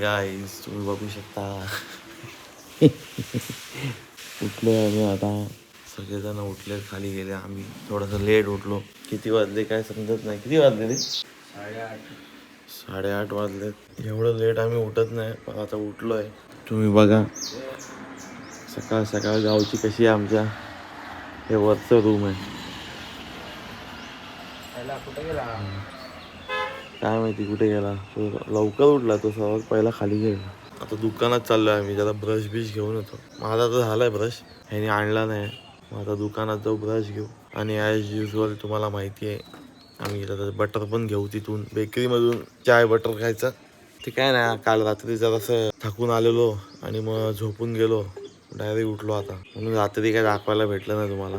गाईस तुम्ही बघू शकता उठलो आम्ही आता सगळेजण उठले खाली गेले आम्ही थोडंसं लेट उठलो किती वाजले काय समजत नाही किती वाजले रे 8:30 वाजले एवढं लेट आम्ही उठत नाही पण आता उठलोय तुम्ही बघा सकाळ सकाळ गावची कशी आहे आमच्या हे वरचं रूम आहे कुठे गेला काय माहिती कुठे गेला तो लवकर उठला तो सर्वात पहिला खाली गेला आता दुकानात चाललोय आम्ही जरा ब्रश बिश घेऊन येतो माझा तर झालाय ब्रश ह्याने आणला नाही मग आता दुकानात जाऊ ब्रश घेऊ आणि ॲज युजल तुम्हाला माहिती आहे आम्ही आता बटर पण घेऊ तिथून बेकरीमधून चाय बटर खायचं ते काय नाही काल रात्री जरासं थकून आलेलो आणि मग झोपून गेलो डायरेक्ट उठलो आता म्हणून रात्री काय दाखवायला भेटलं नाही तुम्हाला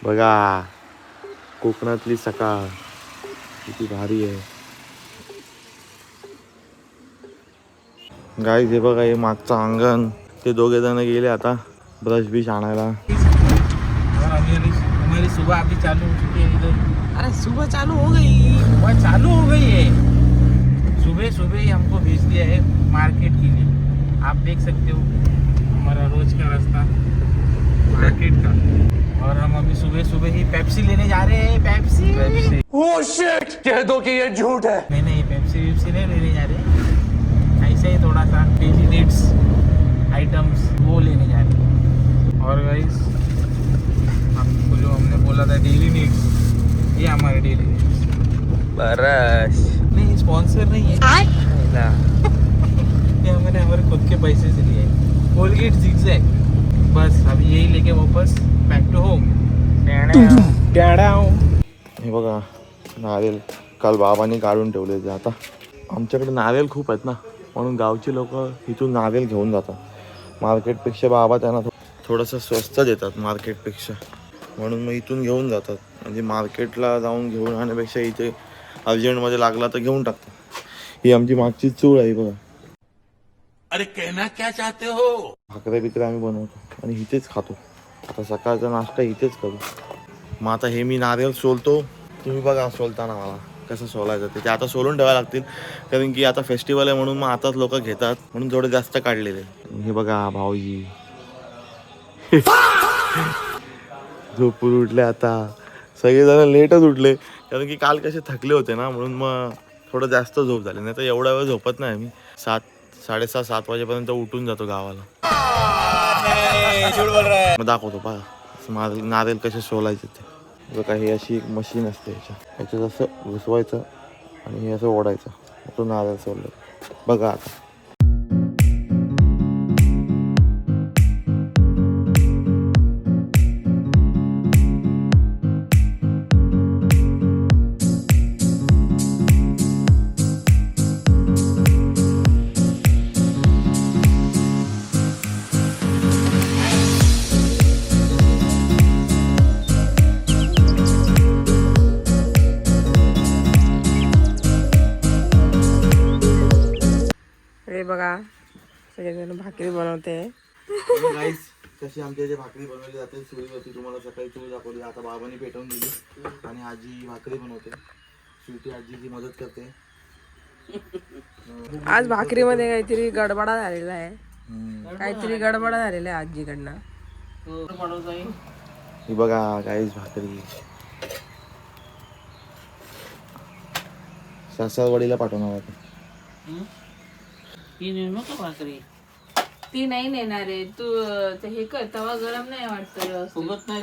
बघा कोकणातली सकाळ किती भारी आहे गाईज हे बघा हे मागचं अंगण ते दोघे जण गेले आता ब्रश बिश आणायला हमारी सुबह अभी चालू हो चुकी है इधर अरे सुबह चालू हो गई सुबह चालू हो गई है सुबह सुबह ही हमको भेज दिया है मार्केट के लिए आप देख सकते हो हमारा रोज का रास्ता मार्केट का और हम अभी सुबह सुबह ही पेप्सी लेने जा रहे हैं पेप्सी ओह शिट कह दो कि ये झूठ है नहीं पेप्सी वेप्सी नहीं लेने जा रहे ऐसे ही थोड़ा सा डेली नीड्स आइटम्स वो लेने जा रहे हैं और गाइस आपको जो हमने बोला था डेली नीड्स ये हमारे डेली नीड्स बरस नहीं स्पॉन्सर नहीं है ये हमने हमारे खुद के पैसे से लिए कोलगेट जिगजैग बस अभी यही लेके वापस बॅक टू होम हे बघा नारळ काल बाबांनी काढून ठेवले ते आता आमच्याकडे नारळ खूप आहेत ना म्हणून गावची लोक इथून नारळ घेऊन जातात मार्केटपेक्षा बाबा त्यांना थोडंसं स्वस्त देतात मार्केटपेक्षा म्हणून मग इथून घेऊन जातात म्हणजे मार्केटला जाऊन घेऊन आणण्यापेक्षा इथे अर्जंटमध्ये लागला तर घेऊन टाकतात ही आमची मागची चूळ आहे बघा अरे कहना क्या चाहते हो भाकऱ्या बिकऱ्या आम्ही बनवतो आणि इथेच खातो आता सकाळचा नाश्ता इथेच करू मग आता हे मी नारळ सोलतो तुम्ही बघा सोलताना मला कसं सोलायचं ते आता सोलून ठेवायला लागतील कारण की आता फेस्टिवल आहे म्हणून मग आताच लोक घेतात म्हणून थोडे जास्त काढलेले हे बघा भाऊजी झोपून उठले आता सगळेजण लेटच उठले कारण की काल कसे थकले होते ना म्हणून मग थोडं जास्त झोप झाली नाही तर एवढा वेळ झोपत नाही आम्ही 7:30-7 वाजेपर्यंत उठून जातो गावाला मग दाखवतो पहा नारळ कसे सोलायचे ते बघा ही अशी एक मशीन असते ह्याच्यात असं घुसवायचं आणि हे असं ओढायचं तो नारळ सोललं बघा आता बघा सगळेजण भाकरी बनवते गाईस कशी आमच्या इथे भाकरी बनवली जाते चुलीवरती तुम्हाला सकाळी चूल दाखवली आता बाबांनी पेटवून दिली आणि आजी भाकरी बनवते शेवटी आजीची मदत करते आज भाकरीमध्ये काहीतरी गडबडा झालेला आहे काहीतरी गडबडा झालेला आहे आजीकडनं ही बघा गाईस भाकरी सासरवाडीला पाठवणार आता ती नाही नेणार आहे तू ते हे कर तवा गरम नाही वाटत फुगत नाही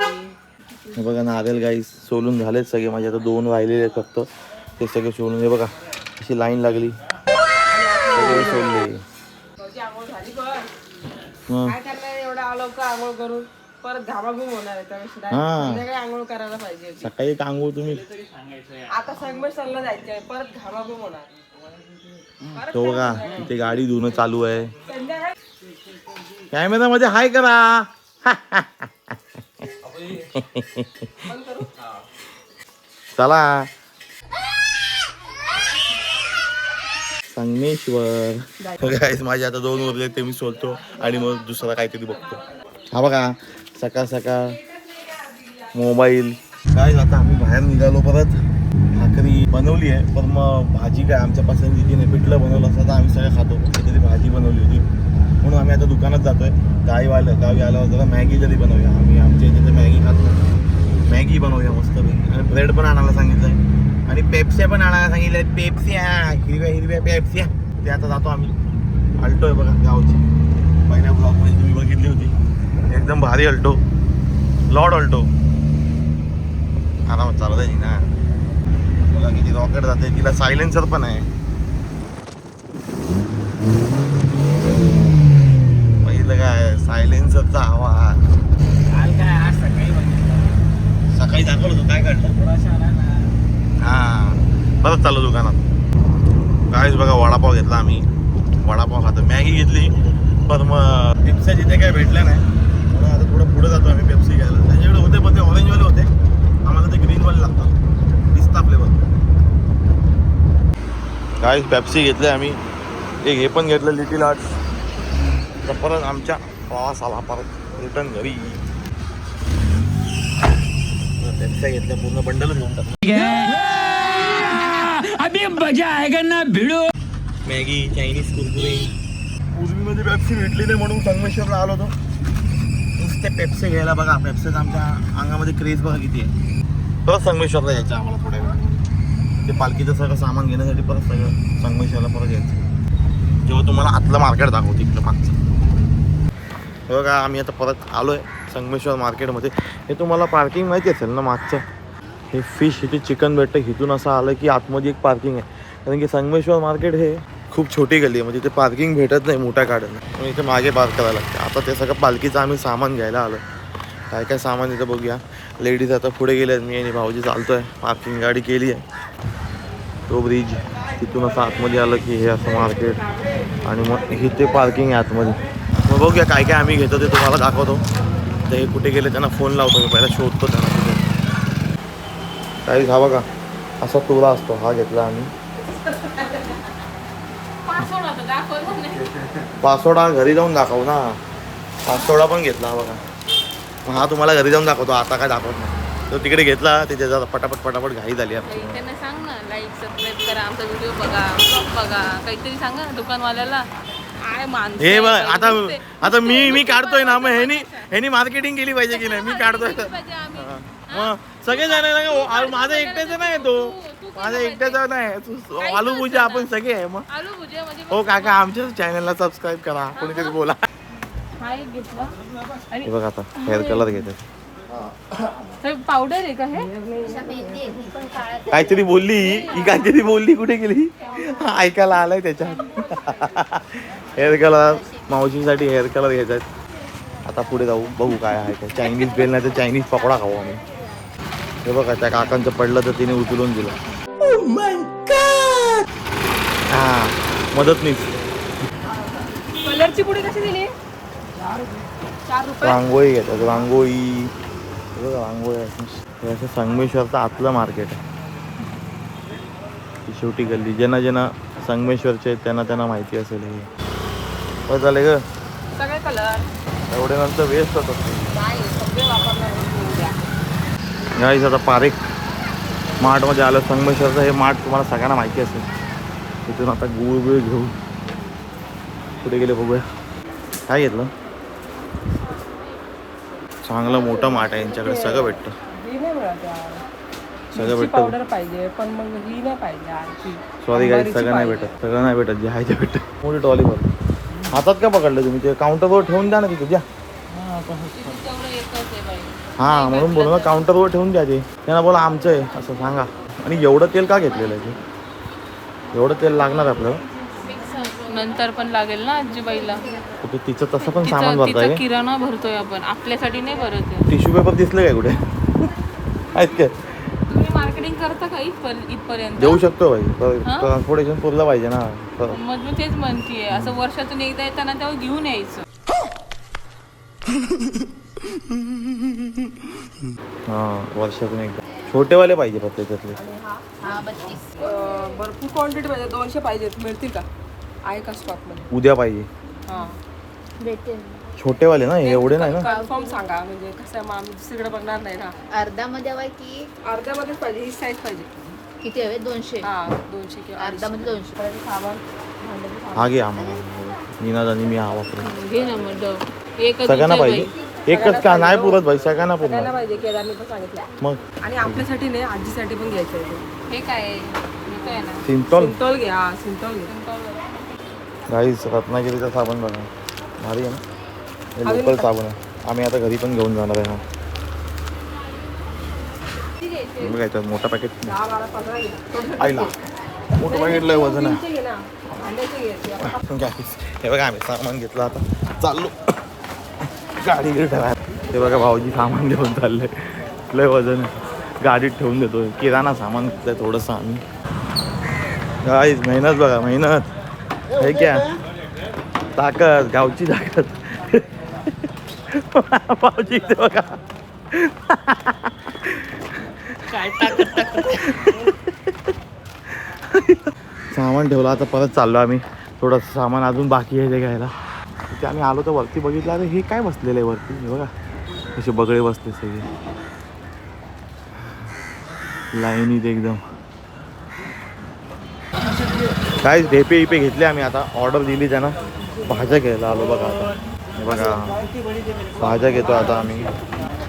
हे बघा नारळ गाईस सोलून झालेत सगळे माझे आता 2 राहिलेले आहेत फक्त ते सगळे सोलून हे बघा अशी लाईन लागली सगळे सोलले आंघोळ झाली काय करणार एवढा आलो का आंघोळ करून परत घामाघूम होणार आहे त्यापेक्षा संध्याकाळी आंघोळ करायला पाहिजे सकाळी एक आंघोळ तुम्ही आता संगमेश्वरला जायचंय परत घामाघूम होणार तो बघा तिथे गाडी धुणं चालू आहे कॅमेरामध्ये हाय करा चला संगमेश्वर गाईस माझे आता 2 उरले ते मी सोलतो आणि मग दुसरा काहीतरी बघतो हा बघा सकाळ सकाळ मोबाईल काय आता आम्ही बाहेर निघालो परत भाकरी बनवली आहे, पण मग भाजी काय आमच्या पसंतीने पिठलं बनवलं असं तर आम्ही सगळं खातो. काहीतरी भाजी बनवली होती म्हणून आम्ही आता दुकानात जातोय. गावी आल्यावर जरा मॅगी जरी बनवूया. आम्ही आमच्या इथे तर मॅगी खात नाही, मॅगी बनवूया मस्तपैकी. आणि ब्रेड पण आणायला सांगितलंय आणि पेप्स्या पण आणायला सांगितलंय. पेप्स्या हिरव्या पेप्स्या. ते आता जातो आम्ही. अल्टो आहे बघा गावची, पहिल्या ब्लॉगमध्ये तुम्ही बघितली होती. एकदम भारी अल्टो, लॉर्ड अल्टो. आरामात चालत आहे ना बघा किती रॉकेट जाते. तिला सायलेन्सर पण आहे. पहिलं काय सायलेन्सरचा आवाज. काल काय आज सकाळी बघितलं, सकाळी दाखवलं तू काय काढलं. थोडासा आला ना. हां परत चालू दुकानात. काहीच बघा वडापाव घेतला आम्ही, वडापाव खातो. मॅगी घेतली पण मग पेप्स्या जिथे काय भेटल्या नाही म्हणून आता थोडं पुढे जातो आम्ही पेप्सी घ्यायला. त्यांच्याकडे होते पण ते ऑरेंजवाले होते, आम्हाला ते ग्रीनवाले लागतात, दिसता फ्लेवर. काय पेप्सी घेतले आम्ही. एक हे पण घेतलं लिटिल आर्ट. तर परत आमच्या प्रवासाला परत रिटर्न घरी. पेप्स्या घेतल्या पूर्ण बंडलच घेऊन टाकलं. अभी मजा आएगा ना भिडो. Maggi, Chinese Kurkure. उजवीमध्ये पेप्सी भेटली नाही म्हणून संगमेश्वरला आलो होतो नुसते पेप्सी घ्यायला. बघा पेप्सीचं आमच्या अंगामध्ये क्रेज बघा किती आहे. परत संगमेश्वरला यायचं आम्हाला थोड्या वेळ. ते पालखीचं सगळं सामान घेण्यासाठी परत सगळं संगमेश्वरला परत यायचं. जेव्हा तुम्हाला आतलं मार्केट दाखवते इकडं मागचं. बघा आम्ही आता परत आलो आहे संगमेश्वर मार्केटमध्ये. हे तुम्हाला पार्किंग माहिती असेल ना मागचं. हे फिश इथे चिकन भेटतं. इथून असं आलं की आतमध्ये एक पार्किंग आहे. कारण की संगमेश्वर मार्केट हे खूप छोटी गल्ली आहे, म्हणजे इथे पार्किंग भेटत नाही मोठ्या गाड्यांना. इथे मागे पार्क करायला लागते. आता ते सगळं पालखीचं आम्ही सामान घ्यायला आलो. काय काय सामान इथं बघूया. लेडीज आता पुढे गेले आहेत, मी आणि भाऊजी चालतो आहे. पार्किंग गाडी केली आहे. तो ब्रिज तिथून असं आतमध्ये आलं की हे असं मार्केट आणि मग इथे पार्किंग आहे आतमध्ये. मग बघूया काय काय आम्ही घेतो ते तुम्हाला दाखवतो. तर हे कुठे गेले त्यांना फोन लावतो मी, पहिला शोधतो त्यांना कुठे. काही हा बघा असा तुरा असतो, हा घेतला आम्ही. पासवर्ड घरी जाऊन दाखवू ना. पासवर्ड पण घेतला बघा. मग हा तुम्हाला घरी जाऊन दाखवतो, आता काय दाखवत नाही. तो तिकडे घेतला, तिथे जरा पटापट घाई झाली आपली. त्यांना सांग ना लाईक सबस्क्राईब करा, आमचा व्हिडिओ बघा, ब्लॉग बघा, काहीतरी सांगा ना दुकानवाल्याला. काय माणसं हे बघ आहे, आता मी काढतोय ना, मग ह्यानी मार्केटिंग केली पाहिजे की नाही. मी काढतोय मग सगळे जाणार. माझा एकट्याचा नाही तो, माझा एकट्याचा नाही. आलू पूजा आपण सगळे आहे. मग आलू भुजियामध्ये हो काका आमच्या चॅनलला सबस्क्राईब करा, कोणीतरी बोला. हा एक घेतला. आणि हे बघा आता हेअर कलर घेतात. पावडर आहे का हे? काहीतरी बोलली ही, काहीतरी बोलली, कुठे गेली ऐकायला आलंय त्याच्यात. हेअर कलर मावशीसाठी हेअर कलर घ्यायचा. आता पुढे जाऊ, बघू काय आहे काय. चायनीज बेल नाही तर चायनीज पकोडा खाऊ आम्ही. हे बघा त्या काकांचं पडलं तर तिने उचलून दिलं. हा मदतनीस. कलरची पुडी कशी दिली? 4 रुपये. रांगोळी घेतात, रांगोळी. रांगोळी हे असं संगमेश्वरचं आतलं मार्केट आहे. ही शेवटी गल्ली. ज्यांना संगमेश्वरचे आहेत त्यांना माहिती असेल. हे बरं झाले ग सगळे कलर एवढे नंतर वेस्ट होतात. नाही, सगळे वापरणार. गाईस आता पारेख मार्टमध्ये आलं. संगमेश्वरचं हे मार्ट तुम्हाला सगळ्यांना माहिती असेल. तिथून आता गुळ घेऊन पुढे गेले बघूया काय घेतलं. चांगलं मोठं मार्ट आहे यांच्याकडे, सगळं भेटतं. ही नाही मिळत यार. सगळं भेटतं. पावडर पाहिजे पण मग ही नाही पाहिजे यार. सॉरी गाईस सगळं नाही भेटत, सगळं नाही भेटत. जे आहे ते भेटत. मोठी ट्रॉली भर. हातात का पकडलं तुम्ही? ते काउंटरवर ठेवून द्या ना तिथे द्या. हां म्हणून बोला ना, काउंटरवर ठेवून द्या. ते त्यांना बोला आमचं आहे असं सांगा. आणि एवढं तेल का घेतलेलं आहे? ते एवढं तेल लागणार आपलं नंतर पण लागेल ना आजीबाईला. कुठे तिचं तसं पण सामान भरताय. किराणा भरतोय आपण, आपल्यासाठी नाही भरत. टिश्यू पेपर दिसले काय कुठे? आहेत काय? तुम्ही मार्केटिंग करता का इथपर्यंत? देऊ शकतो भाई, ट्रान्सपोर्टेशन पुरलं पाहिजे ना. मग मी तेच म्हणतीये, असं वर्षातून एकदा येताना तेव्हा घेऊन यायचं. हां वर्षातून एकदा. छोटेवाले पाहिजे फक्त त्याच्यातले. भरपूर क्वांटिटी पाहिजे. 200 पाहिजेत. मिळतील का? आहे का स्टॉकमध्ये? उद्या पाहिजे. हां भेटेल. छोटेवाले ना, एवढे नाही ना. कन्फर्म सांगा, म्हणजे कसं आहे मग आम्ही दुसरीकडे बघणार नाही ना. अर्ध्यामध्ये हवाय की अर्ध्यामध्येच पाहिजे. ही साईज पाहिजे. किती हवे 200 हा 200 किंवा अर्धा मध्ये 200 परत सामान भांड्याचं सामान. हा घे आम्हाला मीनाज आणि मी हा वापरून घे ना मग डव. एकच सगळ्यांना उचल पाहिजे एकच का नाही पुरत भाई सगळ्यांना सगळ्यांना पुरणार पाहिजे केदारने पण सांगितलं मग आणि आपल्यासाठी नाही आजीसाठी पण घ्यायचं आहे ते. बाई. हे काय आहे? हे काय आहे ना सिंतोल सिंतोल घ्या हा सिंतोल घ्या. गाईस रत्नागिरीचा साबण बघा भारी आहे ना हे लोकल साबण आहे आम्ही आता घरी पण घेऊन जाणार आहे ना बघा याच्यात मोठा पॅकेट 10, 12, 15 घ्या. आईला मोठं पॅकेट लय वजन आहे तीनचे घे ना भांड्याचे घ्यायचे. गाईस हे बघा आम्ही सामान घेतलं आता चाललो गाडी ठेवायला हे बघा भाऊजी सामान घेऊन चाललंय लय वजन आहे गाडीत ठेवून देतो किराणा सामान घेतलंय थोडंसं आम्ही गाईस मेहनत बघा मेहनत हे क्या ताकद गावची ताकद भाऊजी इथे बघा सामान ठेवलं आता परत चाललो आम्ही थोडंसं सामान अजून बाकी आहे ते घ्यायला तिथे आम्ही आलो तर वरती बघितलं अरे हे काय बसलेलं आहे वरती हे बघा असे बगळे बसले सगळे लाईनीत एकदम काय ढेपे इपे घेतले आम्ही आता ऑर्डर दिली त्यांना भाज्या घ्यायला आलो बघा आता हे बघा भाज्या घेतो आता आम्ही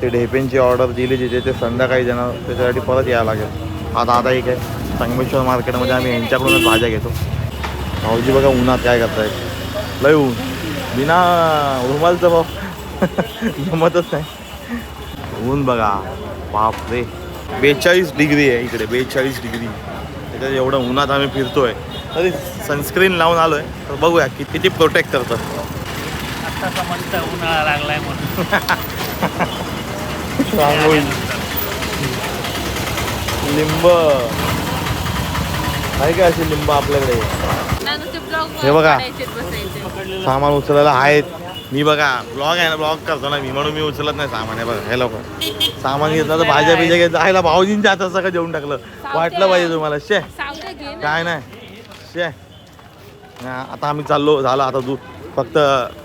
ते ढेपेंची ऑर्डर दिली तिथे ते संध्याकाळी त्यांना त्याच्यासाठी परत यायला लागेल आता आता एक आहे संगमेश्वर मार्केटमध्ये आम्ही यांच्याकडूनच भाज्या घेतो भाऊजी बघा उन्हात काय करतायत लय ऊन बिना रुमालचं भाऊ जमतच नाही ऊन बघा बापरे 42 डिग्री आहे इकडे 42 डिग्री त्याच्यात एवढं उन्हात आम्ही फिरतोय तरी सनस्क्रीन लावून आलोय तर बघूया किती प्रोटेक्ट करतं आता समजतं उन्हाळा लागलाय म्हणून रांगोळी लिंब आहे का अशी लिंब आपल्याकडे हे बघा सामान उचलायला आहेत मी बघा ब्लॉग आहे ना ब्लॉग करतो ना मी म्हणून मी उचलत नाही सामान आहे बघा हे लोक सामान घेतलं तर भाज्या बिज्या घेतलं आयला भाऊजींच्या हातात सगळं देऊन टाकलं वाटलं पाहिजे तुम्हाला शे काय नाही शे आता आम्ही चाललो झालं आता फक्त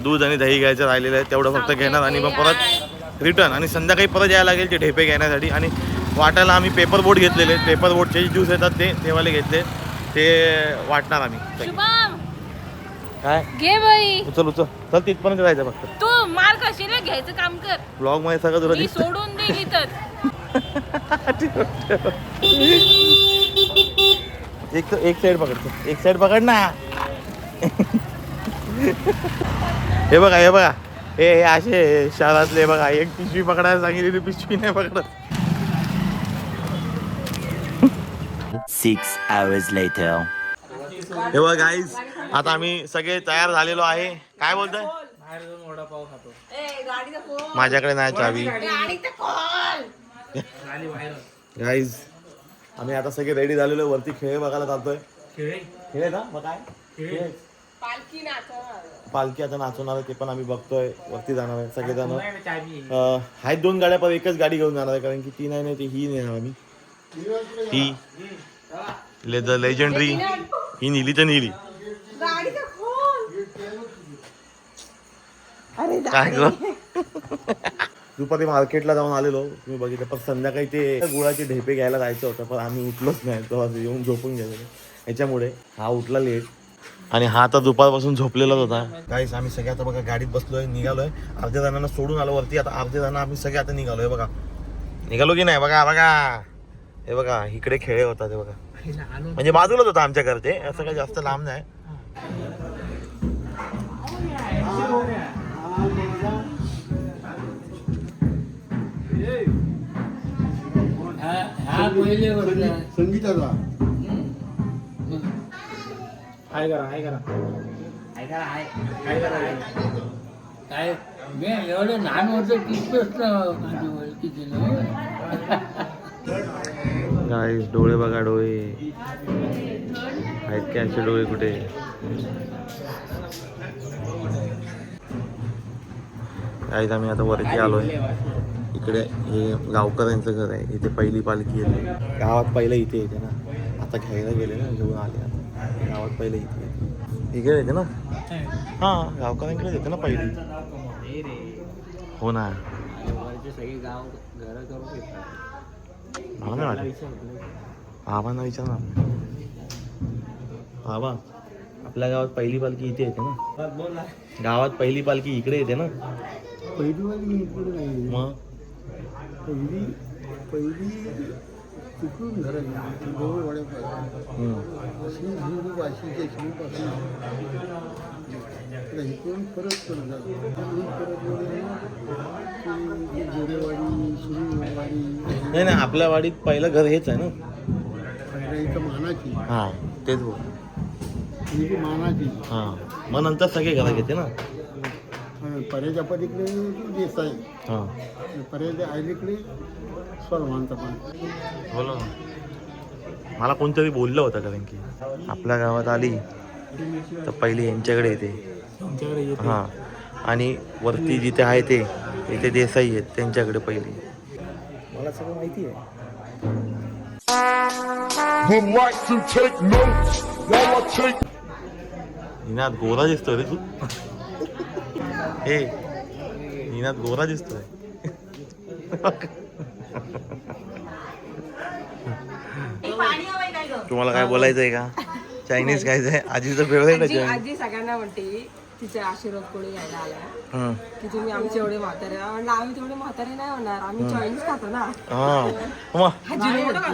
दूध आणि दही घ्यायचं राहिलेलं आहे तेवढं फक्त घेणार आणि मग परत रिटर्न आणि संध्याकाळी परत यायला लागेल ते ढेपे घेण्यासाठी आणि वाटायला आम्ही पेपर बोट घेतलेले पेपर बोटचे ज्यूस येतात ते वाले घेतले ते वाटणार आम्ही काय घे बाई उचल चल तिथपर्यंत जायचं फक्त तू मार कशीला घ्यायचं काम कर ब्लॉग मध्ये सगळं तुला मी दिसतं. सोडून दे इथं एक साइड पकड एक साइड पकड ना हे बघा हे असे शहरातले बघा एक पिशवी पकडायला सांगितली पिशवी नाही पकडत 6 hours later. हे बघा गाईज आता आम्ही सगळे तयार झालेलो आहे काय बोलतोय बाहेर जाऊन वडापाव खातो गाडीचा फोन माझ्याकडे नाही चावी गाडीचा कॉल झाली बाहेर गाईज आम्ही आता सगळे रेडी झालेलो वरती खेळ बघायला जातोय खेळे खेळ ना मग काय खेळ पालखी नाचवणार पालखी आता नाचवणार आहे ते पण आम्ही बघतोय वरती जाणार आहे सगळेजण माझ्याकडे चावी आहेत 2 गाड्या पण एकच गाडी घेऊन जाणार आहे कारण की ती नाही ती ही नेणार आम्ही ही लेदर लेजंडरी ही नीली तर नीली गाडीचा फोन अरे काय ग दुपारी मार्केटला जाऊन आलेलो तुम्ही बघितलं पण संध्याकाळी ते गुळाचे ढेपे घ्यायला जायचं होतं पण आम्ही उठलोच नाही तेव्हा येऊन झोपून गेलेलो याच्यामुळे हा उठला लेट आणि हा आता दुपारपासून झोपलेलाच होता काहीच आम्ही सगळे आता बघा गाडीत बसलोय निघालोय अर्ध्या जणांना सोडून आलो वरती आता अर्ध्या जण आम्ही सगळे आता निघालोय बघा निघालो की नाही बघा हे बघा इकडे खेळे होता ते बघा म्हणजे बाजूलाच होता आमच्या घरचे असं काही जास्त लांब नाही संगीताचा हाय करा काय मी एवढं लहान वर्ष दिसतोच ना माझी ओळखी दिलं गाईस डोळे बघा डोळे आहेत की असे डोळे कुठे गाईस आम्ही आता वरती आलोय इकडे हे गावकऱ्यांचं घर आहे इथे पहिली पालखी येते गावात पहिलं इथे येते ना आता घ्यायला गेले ना घेऊन आले आता गावात पहिलं इथे येते इकडे येते ना हां गावकऱ्यांकडे येते ना पहिली हो ना सगळे गाव घर करून घेतात मला नाही वाटत आबांना विचार ना. आबा आपल्या गावात पहिली पालखी इथे येते ना. गावात पहिली पालखी इकडे येते ना. पहिली वाली इकडे नाही. मग पहिली तिकडून घरायची जवळ वाड्यापासून अशी हिंदू वाशीच्या शिवपासून इकडून परत जोरेवाडी शिववाडी. नाही नाही आपल्या वाडीत पहिलं घर हेच आहे ना. पहिल्या इथं मानाची. हां तेच बोल. ही मानाची. हां मग नंतर सगळे घरा घेते ना. पर्याच्या पलीकडे देसाई. हां पर्याच्या आईकडे स्वरमानचा पण. बोला ना. मला कोणतरी बोललं होतं कारण की आपल्या गावात आली तर पहिली यांच्याकडे येते. हां आणि वरती जिथे आहे ते इथे देसाई आहेत त्यांच्याकडे पहिली. मला सगळं माहिती आहे. निनाद गोरा दिसतोय रे तू. हे निनाद गोरा दिसतोय. तुम्हाला काय बोलायचंय का? चायनीज खायचंय. आजीचं फेवरेट आहे. आजी सगळ्यांना म्हणते तिचे आशीर्वाद कोणी घ्यायला आलाय की तुम्ही आमचे एवढे म्हातारे. म्हणलं आम्ही तेवढे म्हातारे नाही होणार, आम्ही चायनीज खातो ना.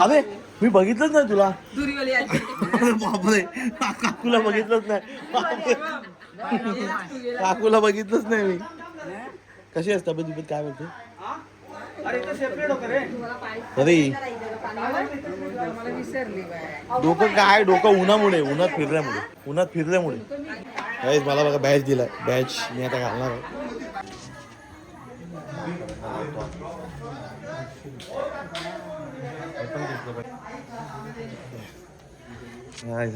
अरे मी बघितलंच नाही तुला. दुरीवाली आजी. बापरे काकूला बघितलंच नाही. काकूला बघितलंच नाही मी. कशी असते तब्येत काय बोलते? अरे डोकं काय डोकं उन्हामुळे उन्हात फिरल्यामुळे मला बघा बॅच दिलाय. बॅच मी आता घालणार आहे.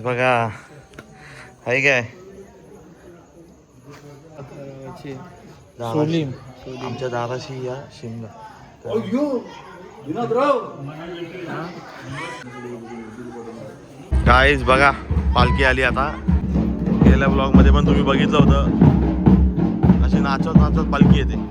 बघा आहे काय आमच्या दाराशी या शिमला. गाईज बघा पालखी आली आता. गेल्या ब्लॉग मध्ये पण तुम्ही बघितलं होतं अशी नाचत नाचत पालखी येते.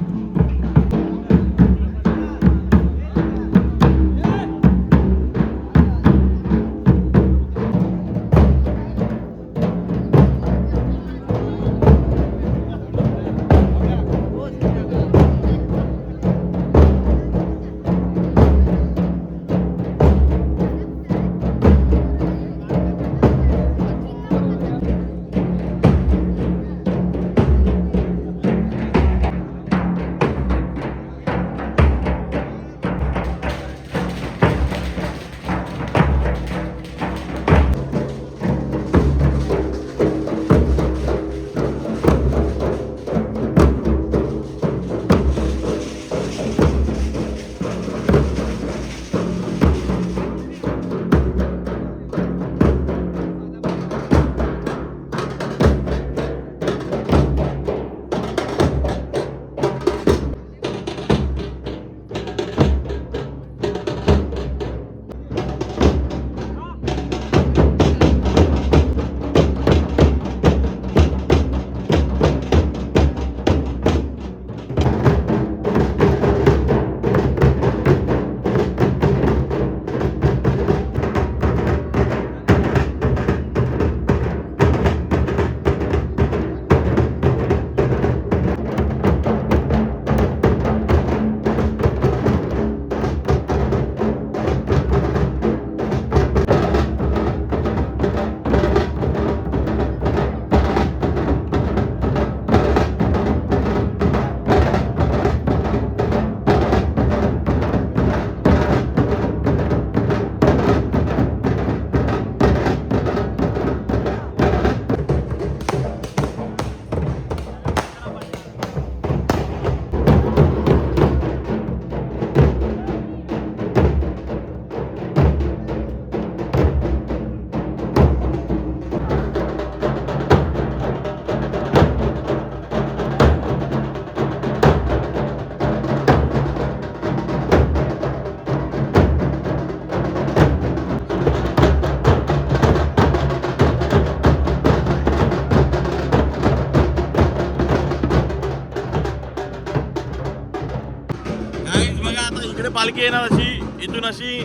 पालखी येणार अशी इथून अशी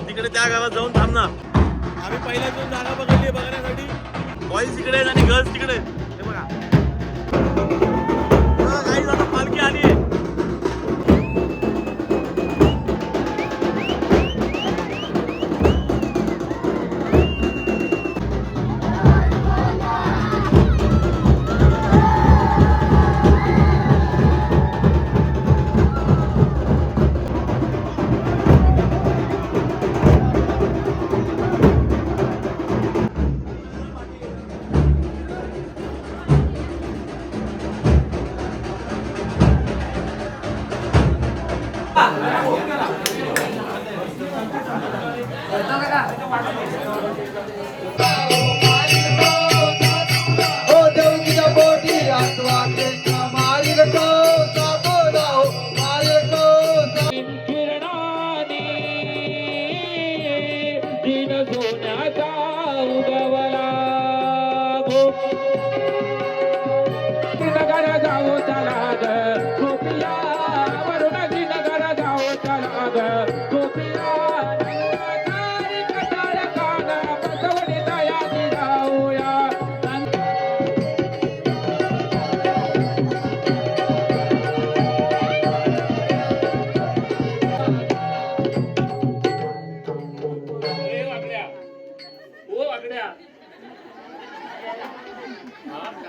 तिकडे त्या गावात जाऊन थांबणार. आम्ही पहिल्या जाऊन जागा बघितली बघण्यासाठी. बॉईज तिकडे आहेत आणि गर्ल्स तिकडे. हे बघा काही आता पालखी आली आहे.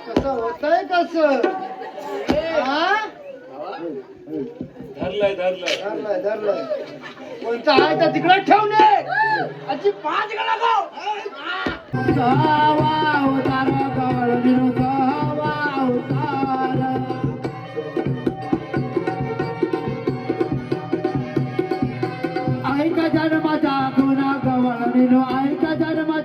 कसं होतंय कसं? धरलंय. कोणतं आहे तर तिकडे ठेवणे. अशी 5 गळा ऐका जन्माचा गुन्हा गवळ निनो ऐका जन्म